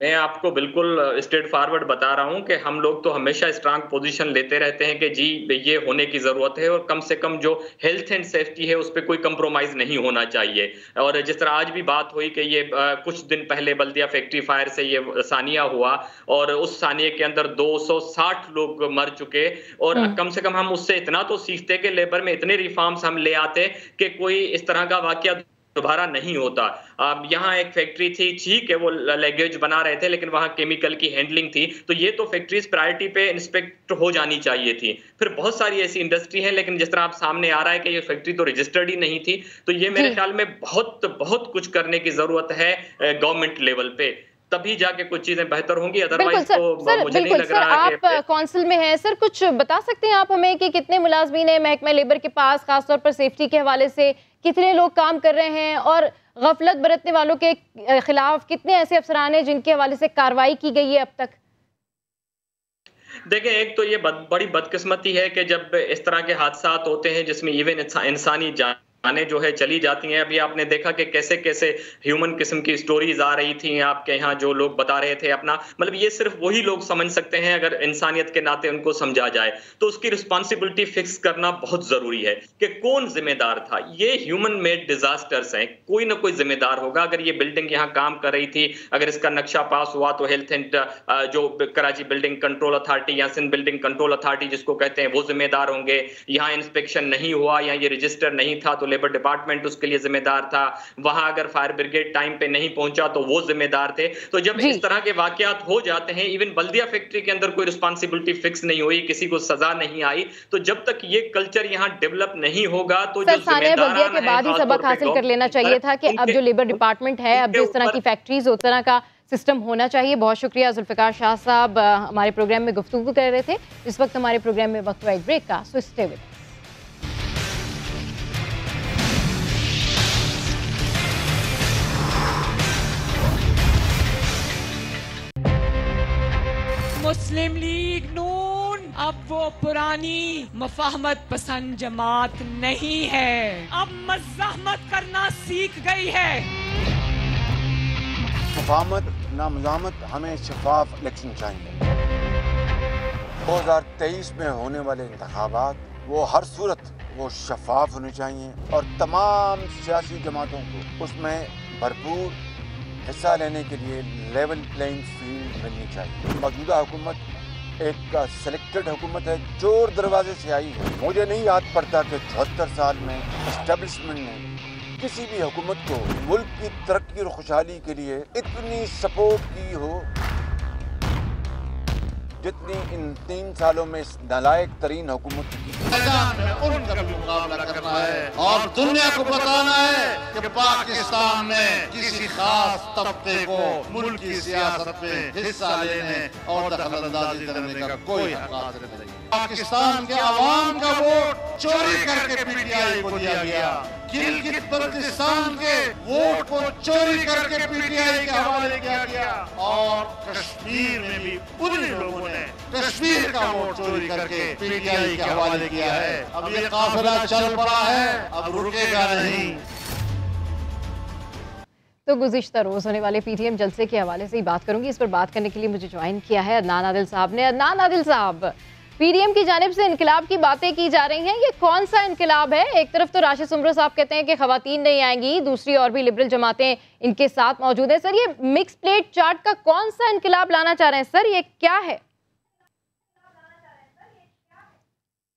Speaker 12: मैं आपको बिल्कुल स्ट्रेट फॉरवर्ड बता रहा हूं कि हम लोग तो हमेशा स्ट्रांग पोजीशन लेते रहते हैं कि जी ये होने की जरूरत है, और कम से कम जो हेल्थ एंड सेफ्टी है उस पर कोई कंप्रोमाइज नहीं होना चाहिए। और जिस तरह आज भी बात हुई कि ये कुछ दिन पहले बल्दिया फैक्ट्री फायर से ये सानिया हुआ और उस सानिया के अंदर 260 लोग मर चुके, और कम से कम हम उससे इतना तो सीखते कि लेबर में इतने रिफॉर्म्स हम ले आते कि कोई इस तरह का वाकया दोबारा नहीं होता। यहाँ एक फैक्ट्री थी, ठीक है वो लैंग्वेज बना रहे थे, लेकिन वहाँ केमिकल की हैंडलिंग थी, तो ये तो फैक्ट्रीज प्रायोरिटी पे इंस्पेक्ट हो जानी चाहिए थी। फिर बहुत सारी ऐसी इंडस्ट्री है, लेकिन जिस तरह आप सामने आ रहा है कि ये फैक्ट्री तो रजिस्टर्ड ही नहीं थी। तो ये मेरे ख्याल में बहुत कुछ करने की जरूरत है गवर्नमेंट लेवल पे, तभी जाके कुछ चीजें बेहतर होंगी। अदरवाइज तो मुझे नहीं लग रहा है कि
Speaker 1: आप काउंसिल में हैं। सर कुछ बता सकते हैं आप हमें कि कितने मुलाजमीन है महकमा लेबर के पास, खासतौर पर सेफ्टी के हवाले से कितने लोग काम कर रहे हैं, और गफलत बरतने वालों के खिलाफ कितने ऐसे अफसरान हैं जिनके हवाले से कार्रवाई की गई है अब तक?
Speaker 12: देखिए, एक तो ये बड़ी बदकिस्मती है कि जब इस तरह के हादसा होते हैं जिसमें इवन इंसानी जान जो है चली जाती हैं। अभी आपने देखा कि कैसे कैसे ह्यूमन किस्म की स्टोरीज आ रही थी आपके यहाँ, जो लोग बता रहे थे अपना, मतलब ये सिर्फ वही लोग समझ सकते हैं अगर इंसानियत के नाते उनको समझा जाए। तो उसकी रिस्पॉन्सिबिलिटी फिक्स करना बहुत जरूरी है कि कौन जिम्मेदार था। ये ह्यूमन मेड डिजास्टर्स हैं, कोई ना कोई जिम्मेदार होगा। अगर ये बिल्डिंग यहाँ काम कर रही थी, अगर इसका नक्शा पास हुआ, तो हेल्थ एंड जो कराची बिल्डिंग कंट्रोल अथॉरिटी या सिंध बिल्डिंग कंट्रोल अथॉरिटी जिसको कहते हैं, वो जिम्मेदार होंगे। यहाँ इंस्पेक्शन नहीं हुआ या ये रजिस्टर नहीं था तो लेबर डिपार्टमेंट उसके लिए जिम्मेदार था। वहां अगर फायर ब्रिगेड टाइम पे नहीं पहुंचा तो वो जिम्मेदार थे। तो जब इस तरह के वाकयात हो जाते हैं, इवन बल्दिया फैक्ट्री के अंदर कोई रिस्पांसिबिलिटी फिक्स नहीं हुई, किसी को सजा नहीं आई, तो जब तक ये कल्चर यहाँ डेवलप नहीं होगा तो जो
Speaker 1: बल्दिया के बाद ही सबक हासिल कर लेना चाहिए था कि अब जो लेबर डिपार्टमेंट है, अब जिस तरह की फैक्ट्रीज उस तरह का सिस्टम होना चाहिए। बहुत शुक्रिया जुल्फिकार शाह साहब हमारे प्रोग्राम में गुफ्तगू कर रहे थे। इस वक्त हमारे प्रोग्राम में वक्त हुआ एक ब्रेक का, so stay with.
Speaker 13: Muslim League Noon अब वो पुरानी मुफाहमत पसंद जमात नहीं है, अब मज़ाहमत करना सीख गई है।
Speaker 14: मुफाहमत ना मुज़ाहमत, हमें शफाफ इलेक्शन चाहिए। 2023 में होने वाले इंतखाबात वो हर सूरत वो शफाफ होने चाहिए और तमाम सियासी जमातों को उसमें भरपूर हिस्सा लेने के लिए लेवल प्लेइंग फील्ड मिलनी चाहिए। मौजूदा हुकूमत एक सिलेक्टेड हुकूमत है, चोर दरवाजे से आई है। मुझे नहीं याद पड़ता कि 74 साल में एस्टेब्लिशमेंट ने किसी भी हुकूमत को मुल्क की तरक्की और खुशहाली के लिए इतनी सपोर्ट की हो जितनी इन 3 सालों में इस नालायक तरीन हुकूमत की।
Speaker 15: मैदान में उनका भी मुकाबला करना है और दुनिया को बताना है कि पाकिस्तान में किसी खास तबके को मुल्क की सियासत में हिस्सा लेने और दखलंदाजी करने का कोई हक नहीं। पाकिस्तान के अवाम का वोट चोरी करके पीटीआई को दिया गया। गिलगित बल्तिस्तान के वोट को चोरी करके पीटीआई के हवाले किया गया और कश्मीर में भी उन्हीं लोगों ने कश्मीर का वोट चोरी करके पीटीआई के हवाले किया है। अब ये काफिला चल पड़ा है, अब रुकेगा नहीं।
Speaker 1: तो गुज़िश्ता रोज़ होने वाले पीटीएम जलसे के हवाले से ही बात करूंगी। इस पर बात करने के लिए मुझे ज्वाइन किया है अदनान आदिल साहब ने। अदनान आदिल साहब, पीडीएम की जानिब से इनकलाब की बातें की जा रही हैं, ये कौन सा इनकलाब है? एक तरफ तो राशिद सुमरो साहब कहते हैं कि खवातीन नहीं आएंगी, दूसरी और भी लिबरल जमातें इनके साथ मौजूद हैं। सर, ये मिक्स प्लेट चार्ट का कौन सा इनकलाब लाना चाह रहे हैं? सर, ये क्या है?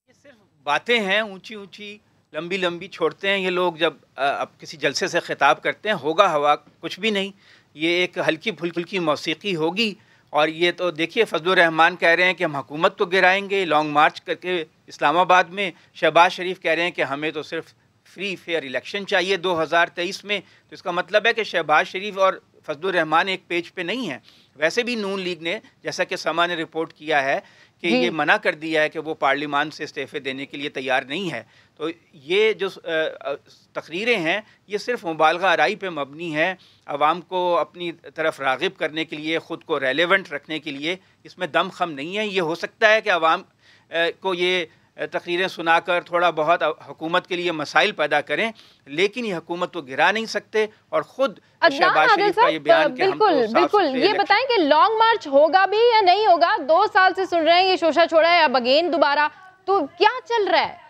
Speaker 16: ये सिर्फ बातें हैं, ऊंची ऊंची लंबी लंबी छोड़ते हैं ये लोग। जब अब किसी जलसे से खिताब करते हैं, होगा हवा कुछ भी नहीं, ये एक हल्की फुल्की मौसीकी होगी। और ये तो देखिए, फजलुर रहमान कह रहे हैं कि हम हुकूमत को गिराएंगे, लॉन्ग मार्च करके इस्लामाबाद में। शहबाज शरीफ कह रहे हैं कि हमें तो सिर्फ फ्री फेयर इलेक्शन चाहिए 2023 में। तो इसका मतलब है कि शहबाज शरीफ और फजलुर रहमान एक पेज पे नहीं है। वैसे भी नून लीग ने, जैसा कि समा ने रिपोर्ट किया है, कि ये मना कर दिया है कि वो पार्लियामान से इस्तीफे देने के लिए तैयार नहीं है। तो ये जो तकरीरें हैं, ये सिर्फ मुबालगा आराई पे मबनी है, आवाम को अपनी तरफ राग़िब करने के लिए, ख़ुद को रेलेवेंट रखने के लिए। इसमें दम खम नहीं है। ये हो सकता है कि आवाम को ये तकरीरें सुनाकर थोड़ा बहुत हुकूमत के लिए मसाइल पैदा करें, लेकिन ये हुकूमत को गिरा नहीं सकते। और ख़ुद शहबाज शरीफ का ये बयान कि
Speaker 1: बिल्कुल ये बताएं कि लॉन्ग मार्च होगा भी या नहीं होगा? 2 साल से सुन रहे हैं ये शोशा छोड़ा है, अब अगेन दोबारा, तो क्या चल रहा है?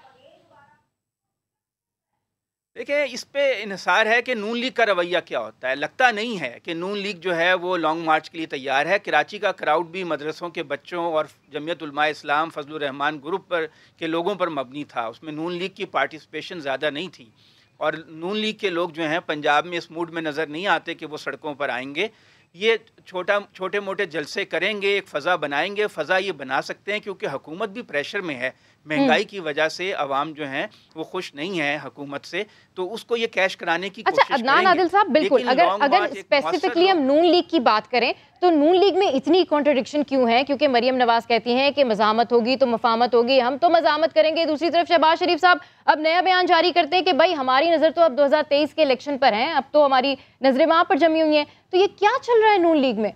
Speaker 16: देखिए, इस पे इन्हिसार है कि नून लीग का रवैया क्या होता है। लगता नहीं है कि नून लीग जो है वो लॉन्ग मार्च के लिए तैयार है। कराची का क्राउड भी मदरसों के बच्चों और जमीयत उलमा इस्लाम फजलुर रहमान ग्रुप पर के लोगों पर मबनी था। उसमें नून लीग की पार्टिसिपेशन ज़्यादा नहीं थी। और नून लीग के लोग जो हैं पंजाब में इस मूड में नज़र नहीं आते कि वो सड़कों पर आएंगे। ये छोटे मोटे जलसे करेंगे, एक फ़ज़ा बनाएंगे। फ़ज़ा ये बना सकते हैं क्योंकि हुकूमत भी प्रेशर में है, महंगाई की वजह से आवाम जो हैं वो खुश नहीं है हुकूमत से, तो उसको ये कैश कराने की कोशिश करेंगे।
Speaker 1: अदनान आदिल साहब, बिल्कुल, अगर स्पेसिफिकली हम नून लीग की बात करें तो नून लीग में इतनी कॉन्ट्रडिक्शन क्यों है? क्योंकि मरियम नवाज कहती हैं कि मज़ामत होगी तो मफामत होगी, हम तो मज़ामत करेंगे। दूसरी तरफ शहबाज शरीफ साहब अब नया बयान जारी करते हैं कि भाई हमारी नज़र तो अब 2023 के इलेक्शन पर है, अब तो हमारी नजरें वहां पर जमी हुई हैं। तो ये क्या चल रहा है नून लीग में?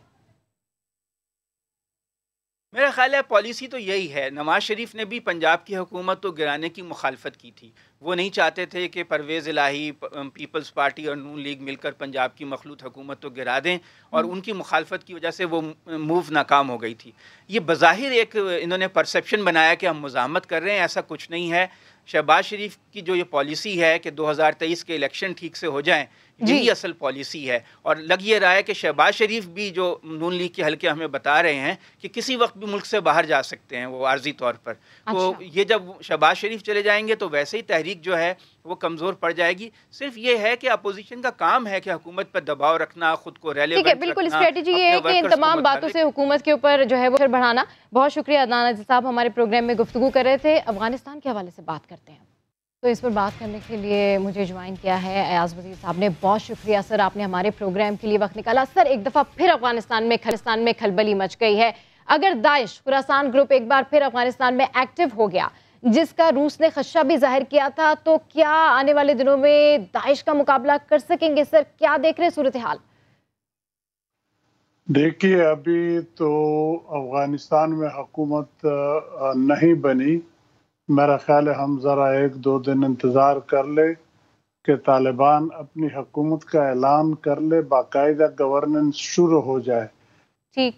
Speaker 16: मेरा ख्याल है पॉलिसी तो यही है। नवाज शरीफ ने भी पंजाब की हुकूमत को गिराने की मुखालफत की थी। वो नहीं चाहते थे कि परवेज़ इलाही, पीपल्स पार्टी और नून लीग मिलकर पंजाब की मखलूत हुकूमत को गिरा दें, और उनकी मुखालफत की वजह से वो मूव नाकाम हो गई थी। ये बज़ाहिर एक इन्होंने परसेप्शन बनाया कि हम मुज़ाहमत कर रहे हैं, ऐसा कुछ नहीं है। शहबाज शरीफ की जो ये पॉलिसी है कि 2023 के इलेक्शन ठीक से हो जाएं, यही असल पॉलिसी है। और लग ये रहा है कि शहबाज शरीफ भी जो नून लीग के हल्के हमें बता रहे हैं कि किसी वक्त भी मुल्क से बाहर जा सकते हैं वो आर्जी तौर पर। तो ये जब शहबाज शरीफ चले जाएंगे तो वैसे ही तहरीक जो है वो कमज़ोर पड़ जाएगी। सिर्फ ये है कि अपोजिशन का काम है कि हुकूमत पर दबाव रखना, खुद को रेलेवेंट रखना। बिल्कुल,
Speaker 1: स्ट्रेटेजी ये है कि इन तमाम बातों से हुकूमत के ऊपर जो है वो बढ़ाना। बहुत शुक्रिया अदनान आदिल साहब, हमारे प्रोग्राम में गुफ्तगू कर रहे थे। अफगानिस्तान के हवाले से बात करते हैं, तो इस पर बात करने के लिए मुझे ज्वाइन किया है अयाज वज़ीर साहब ने। बहुत शुक्रिया सर, आपने हमारे प्रोग्राम के लिए वक्त निकाला। सर, एक दफ़ा फिर अफगानिस्तान में खलबली मच गई है। अगर दाइश खुरासान ग्रुप एक बार फिर अफगानिस्तान में एक्टिव हो गया, जिसका रूस ने खदशा भी जाहिर किया था, तो क्या आने वाले दिनों में दाइश का मुकाबला कर सकेंगे? सर, क्या देख रहे सूरत हाल?
Speaker 17: देखिए, अभी तो अफगानिस्तान में हुकूमत नहीं बनी। मेरा ख्याल है हम ज़रा 1-2 दिन इंतज़ार कर ले कि तालिबान अपनी हुकूमत का ऐलान कर ले, बाकायदा गवर्नेंस शुरू हो जाए।
Speaker 1: ठीक,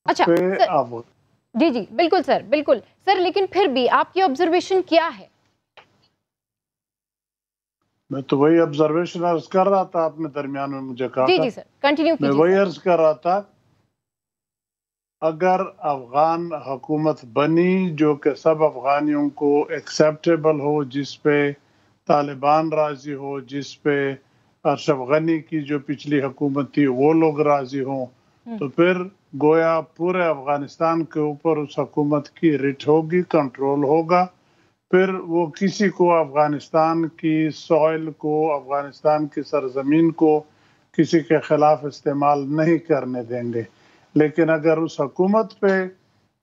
Speaker 1: अच्छा सर, जी बिल्कुल सर, बिल्कुल सर, लेकिन फिर भी आपकी ऑब्जर्वेशन क्या है?
Speaker 17: मैं तो वही ऑब्जर्वेशन अर्ज कर रहा था, आपने दरमियान में मुझे कहा।
Speaker 1: जी सर, कंटिन्यू कीजिए।
Speaker 17: मैं वही अर्ज कर रहा था, अगर अफगान हुकूमत बनी जो कि सब अफगानियों को एक्सेप्टेबल हो, जिस पे तालिबान राजी हो, जिस पे अशरफ गनी की जो पिछली हुकूमत थी वो लोग राजी हों, तो फिर गोया पूरे अफगानिस्तान के ऊपर उस हुकूमत की रिट होगी, कंट्रोल होगा। फिर वो किसी को अफगानिस्तान की सॉइल को, अफगानिस्तान की सरजमीन को किसी के खिलाफ इस्तेमाल नहीं करने देंगे। लेकिन अगर उस हुकूमत पे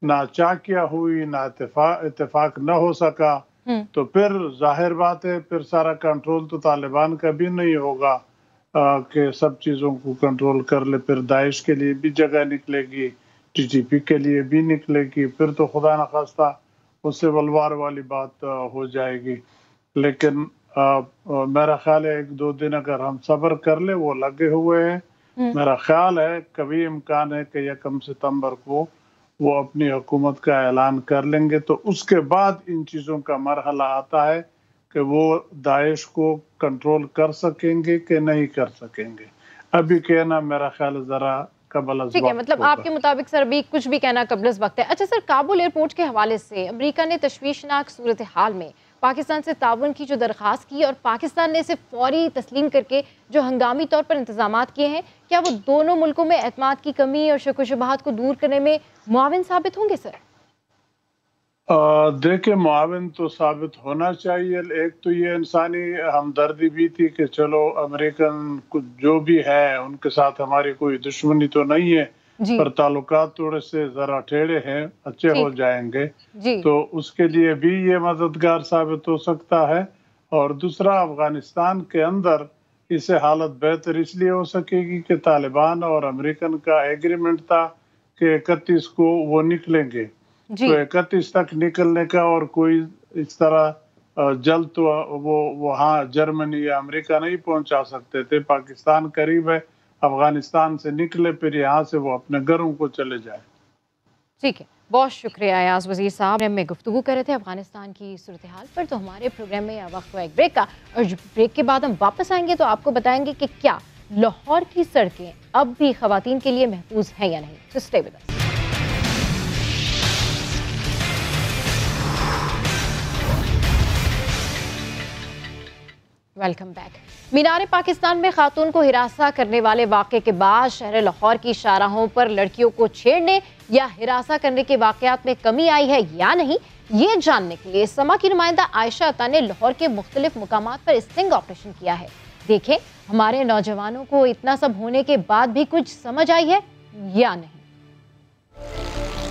Speaker 17: ना चाकिया हुई, ना इत्तेफाक न हो सका, तो फिर जाहिर बात है फिर सारा कंट्रोल तो तालिबान का भी नहीं होगा कि सब चीज़ों को कंट्रोल कर ले। फिर दाइश के लिए भी जगह निकलेगी, TTP के लिए भी निकलेगी, फिर तो खुदा न खास्ता उससे वलवार वाली बात हो जाएगी। लेकिन मेरा ख्याल है 1-2 दिन अगर हम सब्र कर ले, वो लगे हुए हैं, मेरा ख्याल है कभी इम्कान है कि 1 सितंबर को वो अपनी हुकूमत का ऐलान कर लेंगे। तो उसके बाद इन चीज़ों का मरहला आता है कि वो दाइश को कंट्रोल कर सकेंगे कि नहीं कर सकेंगे। अभी कहना मेरा ख्याल ज़रा कबल
Speaker 1: ठीक है, मतलब आपके मुताबिक सर अभी कुछ भी कहना कबल वक्त है। अच्छा सर, काबुल एयरपोर्ट के हवाले से अमेरिका ने तशवीशनाक सूरत हाल में पाकिस्तान से ताउन की जो दरख्वास्त की और पाकिस्तान ने इसे फौरी तस्लीम करके जो हंगामी तौर पर इंतजामात किए हैं, क्या वो दोनों मुल्कों में एतमाद की कमी और शक व शुबहात को दूर करने में मुआविन साबित होंगे सर?
Speaker 17: देखिए, मुआविन तो साबित होना चाहिए। एक तो ये इंसानी हमदर्दी भी थी कि चलो अमेरिकन जो भी है उनके साथ हमारी कोई दुश्मनी तो नहीं है, पर ताल्लुकात थोड़े से ज़रा टेढ़े हैं, अच्छे हो जाएंगे तो उसके लिए भी ये मददगार साबित हो सकता है। और दूसरा, अफगानिस्तान के अंदर इससे हालत बेहतर इसलिए हो सकेगी कि तालिबान और अमेरिकन का एग्रीमेंट था कि 31 को वो निकलेंगे, तो 31 तक निकलने का और कोई इस तरह जल्द तो वो वहाँ जर्मनी या अमेरिका नहीं पहुँचा सकते थे। पाकिस्तान करीब है, अफगानिस्तान से निकले फिर यहाँ से वो अपने घरों को चले जाए।
Speaker 1: ठीक है, बहुत शुक्रिया अयाज वजीर साहब। में गुफ्तगू कर रहे थे अफगानिस्तान की सूरत हाल पर। तो हमारे प्रोग्राम में वक्त हुआ एक ब्रेक का, और ब्रेक के बाद हम वापस आएंगे तो आपको बताएंगे कि क्या लाहौर की सड़कें अब भी खवातीन के लिए महफूज हैं या नहीं। तो stay with us. Welcome back. Minar Pakistan में खातून को हिरासा करने वाले वाक़े के बाद शहर लाहौर की शाहराहों पर लड़कियों को छेड़ने या हिरासा करने के वाक़यात में कमी आई है या नहीं, ये जानने के लिए समा की नुमाइंदा आयशा अता ने लाहौर के मुख्तलिफ मुकामात पर स्टिंग ऑपरेशन किया है। देखें हमारे नौजवानों को इतना सब होने के बाद भी कुछ समझ आई है या नहीं।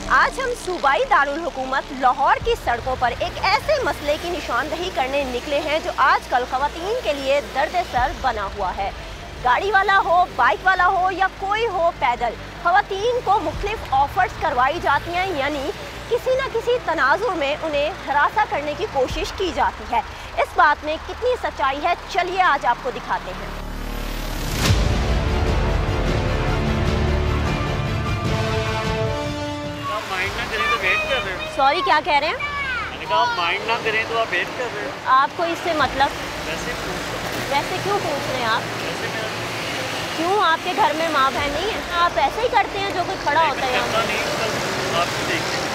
Speaker 18: आज हम सूबाई दारुल हुकूमत लाहौर की सड़कों पर एक ऐसे मसले की निशानदही करने निकले हैं जो आजकल खवातीन के लिए दर्द सर बना हुआ है। गाड़ी वाला हो, बाइक वाला हो या कोई हो पैदल, खवातीन को मुख्तलिफ ऑफर्स करवाई जाती हैं, यानी किसी न किसी तनाजुर में उन्हें हरासा करने की कोशिश की जाती है। इस बात में कितनी सच्चाई है, चलिए आज आपको दिखाते हैं।
Speaker 19: माइंड ना करें तो वेट कर रहे हो।
Speaker 18: सॉरी, क्या कह रहे हैं?
Speaker 19: मैंने कहा माइंड ना करें तो आप वेट कर रहे हो।
Speaker 18: आपको इससे मतलब? वैसे क्यों पूछ रहे हैं आप? क्यों, आपके घर में माँ बहन नहीं है? आप ऐसे ही करते हैं जो कोई खड़ा होता है यहाँ?
Speaker 19: आपको देखते हैं।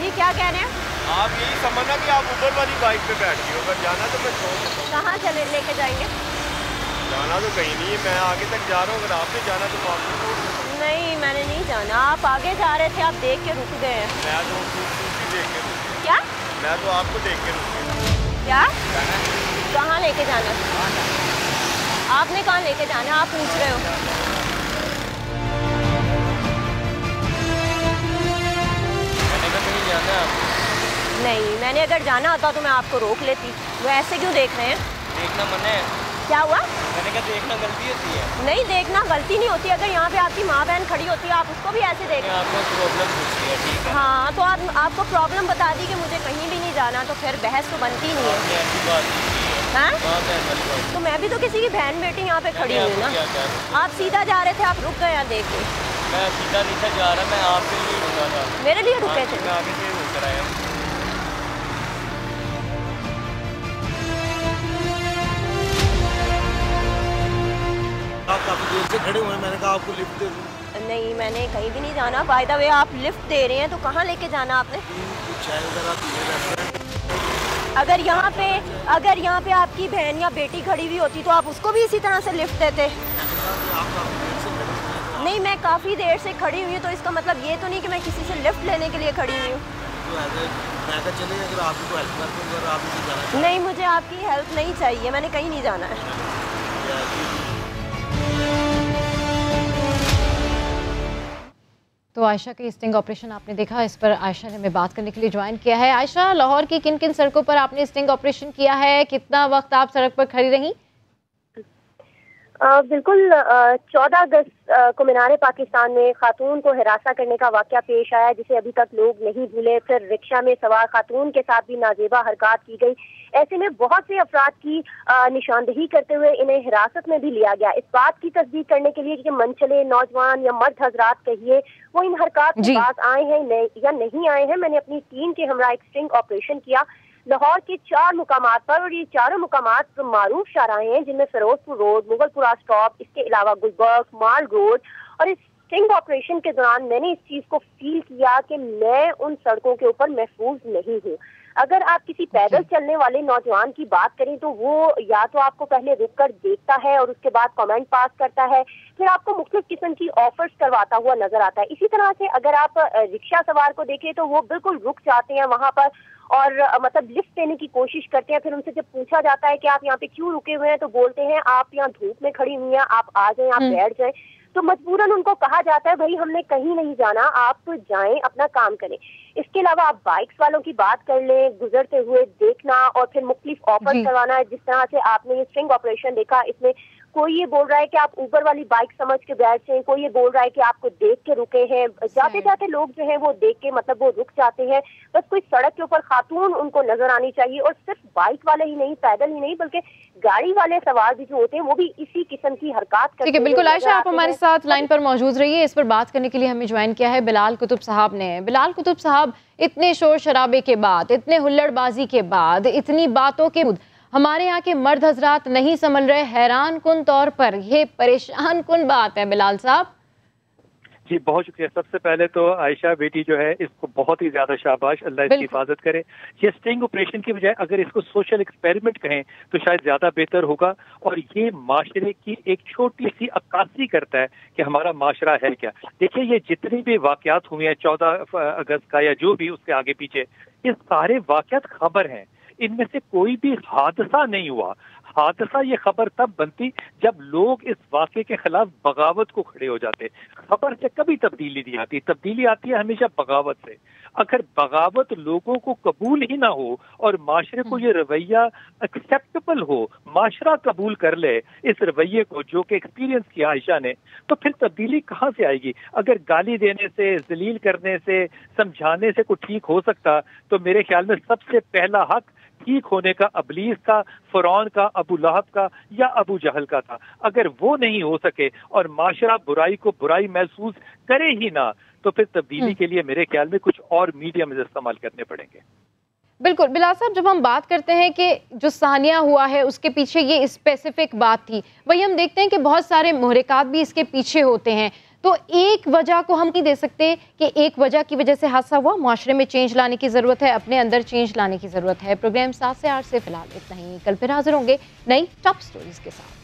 Speaker 18: जी क्या कह रहे हैं
Speaker 20: आप? यही समझना कि आप ऊपर वाली बाइक पे बैठ गए हो, अगर जाना तो मैं छोड़ देता हूँ।
Speaker 18: कहाँ चले लेके जाएंगे?
Speaker 20: जाना तो कहीं नहीं है, मैं आगे तक जा रहा हूँ, अगर आपने जाना तो मैं आपको छोड़ देता हूँ।
Speaker 18: नहीं, मैंने नहीं जाना। आप आगे जा रहे थे, आप देख के रुक गए हैं।
Speaker 20: मैं तो खूबसूरती देख के रुक गया।
Speaker 18: क्या?
Speaker 20: मैं तो आपको देख के रुक गया।
Speaker 18: क्या? कहाँ लेके जाना? आपने कहाँ लेके जाना? आप पूछ रहे हो। नहीं, मैंने अगर जाना होता तो मैं आपको रोक लेती। वो ऐसे क्यों देख रहे हैं?
Speaker 20: देखना मना है।
Speaker 18: क्या हुआ?
Speaker 20: मैंने कहा देखना गलती होती है।
Speaker 18: नहीं, देखना गलती नहीं होती। अगर यहाँ पे आपकी माँ बहन खड़ी होती है, आप उसको भी ऐसे देख।
Speaker 20: आपको प्रॉब्लम पूछी है, ठीक है?
Speaker 18: हाँ, तो आपको प्रॉब्लम बता दी कि मुझे कहीं भी नहीं जाना, तो फिर बहस तो बनती नहीं है। हाँ? तो मैं भी तो किसी की बहन बेटी यहाँ पे खड़ी हुई ना। आप सीधा जा रहे थे, आप रुक गए यहाँ देख के।
Speaker 20: मैं सीधा नहीं था जा रहा, मैं आपके लिए रुका था।
Speaker 18: मेरे लिए रुके थे?
Speaker 20: मैं आगे से रुक रहा है। आप काफी देर से खड़े हुए हैं, मैंने कहा आपको लिफ्ट दे दूं।
Speaker 18: नहीं, मैंने कहीं भी नहीं जाना। बाय द वे, आप लिफ्ट दे रहे हैं तो कहाँ लेके जाना आपने? अगर यहाँ पे आपकी बहन या बेटी खड़ी हुई होती तो आप उसको भी इसी तरह से लिफ्ट देते? नहीं, मैं काफ़ी देर से खड़ी हुई हूँ, तो इसका मतलब ये तो नहीं कि मैं किसी से लिफ्ट लेने के लिए खड़ी हुई हूँ। नहीं, मुझे आपकी हेल्प नहीं चाहिए, मैंने कहीं नहीं जाना है।
Speaker 1: तो आयशा के स्टिंग ऑपरेशन आपने देखा, इस पर आयशा ने हमें बात करने के लिए ज्वाइन किया है। आयशा, लाहौर की किन किन सड़कों पर आपने स्टिंग ऑपरेशन किया है, कितना वक्त आप सड़क पर खड़ी रही?
Speaker 18: बिल्कुल 14 अगस्त को मीनार पाकिस्तान में खातून को हिरासा करने का वाकया पेश आया, जिसे अभी तक लोग नहीं भूले। फिर रिक्शा में सवार खातून के साथ भी नाजेबा हरकत की गई। ऐसे में बहुत से अफराद की निशानदेही करते हुए इन्हें हिरासत में भी लिया गया, इस बात की तस्दीक करने के लिए कि मनचले नौजवान या मर्द हजरात कहिए वो इन हरकत के पास आए हैं या नहीं आए हैं। मैंने अपनी टीम के हमरा एक स्टिंग ऑपरेशन किया लाहौर के 4 मुकामात पर, और ये चारों मुकामात मारूफ शाहराहें हैं, जिनमें फिरोजपुर रोड, मुगलपुरा स्टॉप, इसके अलावा गुलबर्ग, माल रोड। और इस स्टिंग ऑपरेशन के दौरान मैंने इस चीज को फील किया कि मैं उन सड़कों के ऊपर महफूज नहीं हूँ। अगर आप किसी पैदल चलने वाले नौजवान की बात करें तो वो या तो आपको पहले रुक कर देखता है और उसके बाद कमेंट पास करता है, फिर आपको मुख्तलिफ किस्म की ऑफर्स करवाता हुआ नजर आता है। इसी तरह से अगर आप रिक्शा सवार को देखें तो वो बिल्कुल रुक जाते हैं वहां पर और मतलब लिफ्ट देने की कोशिश करते हैं। फिर उनसे जब पूछा जाता है कि आप यहाँ पे क्यों रुके हुए हैं तो बोलते हैं आप यहाँ धूप में खड़ी हुई हैं, आप आ जाएं, आप बैठ जाएं। तो मजबूरन उनको कहा जाता है भाई हमने कहीं नहीं जाना, आप तो जाएं, अपना काम करें। इसके अलावा आप बाइक्स वालों की बात कर लें, गुजरते हुए देखना और फिर मुख्तलिफ ऑफर करवाना है। जिस तरह से आपने ये स्ट्रिंग ऑपरेशन देखा, इसमें कोई ये बोल रहा है कि आप ऊबर वाली बाइक समझ के बैठ जाएं, कोई ये बोल रहा है कि आपको देख के रुके हैं। जाते जाते लोग जो हैं वो देख के मतलब वो रुक जाते हैं। बस कोई सड़क के ऊपर खातून उनको नजर आनी चाहिए, और सिर्फ बाइक वाले ही नहीं, पैदल ही नहीं, बल्कि गाड़ी वाले सवार भी जो होते हैं वो भी इसी किस्म की हरकत करते हैं।
Speaker 1: ठीक है, बिल्कुल आयशा, आप हमारे साथ लाइन पर मौजूद रहिए। इस पर बात करने के लिए हमें ज्वाइन किया है बिलाल कुतुब साहब ने। बिलाल कुतुब साहब, इतने शोर शराबे के बाद, इतने हुल्लड़बाजी के बाद, इतनी बातों के बाद हमारे यहाँ के मर्द हजरात नहीं संभल रहे, हैरान कुन तौर पर ये परेशान कुन बात है। बिलाल साहब
Speaker 21: जी बहुत शुक्रिया। सबसे पहले तो आयशा बेटी जो है इसको बहुत ही ज्यादा शाबाश, अल्लाह इसकी हिफाजत करे। ये स्टिंग ऑपरेशन की बजाय अगर इसको सोशल एक्सपेरिमेंट कहें तो शायद ज्यादा बेहतर होगा, और ये माशरे की एक छोटी सी अक्कासी करता है कि हमारा माशरा है क्या। देखिए ये जितनी भी वाकयात हुए हैं 14 अगस्त का या जो भी उसके आगे पीछे, ये सारे वाकयात खबर हैं, इनमें से कोई भी हादसा नहीं हुआ। हादसा ये खबर तब बनती जब लोग इस वाक़े के खिलाफ बगावत को खड़े हो जाते। खबर से कभी तब्दीली नहीं आती, तब्दीली आती है हमेशा बगावत से। अगर बगावत लोगों को कबूल ही ना हो और माशरे को ये रवैया एक्सेप्टेबल हो, माशरा कबूल कर ले इस रवैये को जो कि एक्सपीरियंस किया आयशा ने, तो फिर तब्दीली कहाँ से आएगी। अगर गाली देने से, जलील करने से, समझाने से कुछ ठीक हो सकता तो मेरे ख्याल में सबसे पहला हक ठीक होने का अबलीस का, फ़िरौन का, अबू लहब का या अबू जहल का था। अगर वो नहीं हो सके और माशरा बुराई को बुराई महसूस करे ही ना, तो फिर तब्दीली के लिए मेरे ख्याल में कुछ और मीडियम इस्तेमाल करने पड़ेंगे।
Speaker 1: बिल्कुल बिलाल साहब, जब हम बात करते हैं कि जो सानिया हुआ है उसके पीछे ये स्पेसिफिक बात थी, वही हम देखते हैं कि बहुत सारे मुहरिकात भी इसके पीछे होते हैं। तो एक वजह को हम नहीं दे सकते कि एक वजह की वजह से हादसा हुआ। मुआशरे में चेंज लाने की ज़रूरत है, अपने अंदर चेंज लाने की ज़रूरत है। प्रोग्राम 7 से 8 से फिलहाल इतना ही। कल फिर हाजिर होंगे नई टॉप स्टोरीज के साथ।